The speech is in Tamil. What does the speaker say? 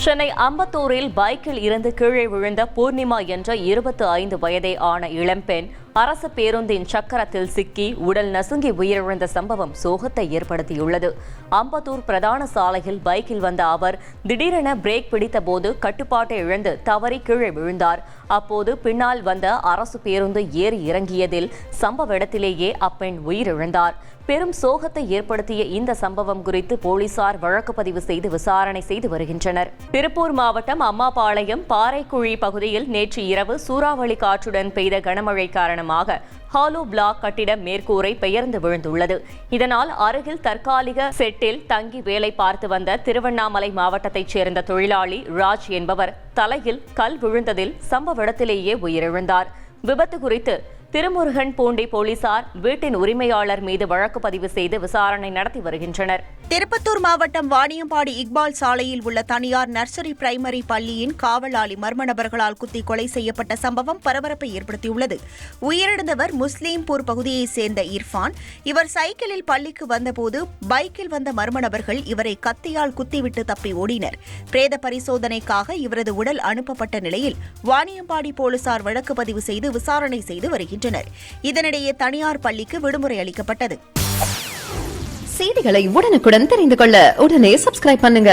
சென்னை அம்பத்தூரில் பைக்கில் இருந்து கீழே விழுந்த பூர்ணிமா என்ற 25 வயதே ஆன இளம்பெண் அரசு பேருந்தின் சக்கரத்தில் சிக்கி உடல் நசுங்கி உயிரிழந்த சம்பவம் சோகத்தை ஏற்படுத்தியுள்ளது. அம்பத்தூர் பிரதான சாலையில் பைக்கில் வந்த அவர் திடீரென பிரேக் பிடித்தபோது கட்டுப்பாட்டை இழந்து தவறி கீழே விழுந்தார். அப்போது பின்னால் வந்த அரசு பேருந்து ஏறி இறங்கியதில் சம்பவ இடத்திலேயே அப்பெண் உயிரிழந்தார். பெரும் சோகத்தை ஏற்படுத்திய இந்த சம்பவம் குறித்து போலீசார் வழக்கு பதிவு செய்து விசாரணை செய்து வருகின்றனர். திருப்பூர் மாவட்டம் அம்மாபாளையம் பாறைக்குழி பகுதியில் நேற்று இரவு சூறாவளி காற்றுடன் பெய்த கனமழை காரணமாக ஹாலோ பிளாக் கட்டிட மேற்கூரை பெயர்ந்து விழுந்துள்ளது. இதனால் அருகில் தற்காலிக செட்டில் தங்கி வேலை பார்த்து வந்த திருவண்ணாமலை மாவட்டத்தைச் சேர்ந்த தொழிலாளி ராஜ் என்பவர் தலையில் கல் விழுந்ததில் சம்பவ இடத்திலேயே உயிரிழந்தார். விபத்து குறித்து திருமுருகன் பூண்டி போலீசார் வீட்டின் உரிமையாளர் மீது வழக்கு பதிவு செய்து விசாரணை நடத்தி வருகின்றனர். திருப்பத்தூர் மாவட்டம் வாணியம்பாடி இக்பால் சாலையில் உள்ள தனியார் நர்சரி பிரைமரி பள்ளியின் காவலாளி மர்ம நபர்களால் குத்தி கொலை செய்யப்பட்ட சம்பவம் பரபரப்பை ஏற்படுத்தியுள்ளது. உயிரிழந்தவர் முஸ்லீம்பூர் பகுதியைச் சேர்ந்த இர்ஃபான். இவர் சைக்கிளில் பள்ளிக்கு வந்தபோது பைக்கில் வந்த மர்ம நபர்கள் இவரை கத்தியால் குத்திவிட்டு தப்பி ஓடினர். பிரேத பரிசோதனைக்காக இவரது உடல் அனுப்பப்பட்ட நிலையில் வாணியம்பாடி போலீசார் வழக்கு பதிவு செய்து விசாரணை செய்து வருகின்றனர். இதனிடையே தனியார் பள்ளிக்கு விடுமுறை அளிக்கப்பட்டது. செய்திகளை உடனுக்குடன் தெரிந்து கொள்ள உடனே சப்ஸ்கிரைப் பண்ணுங்க.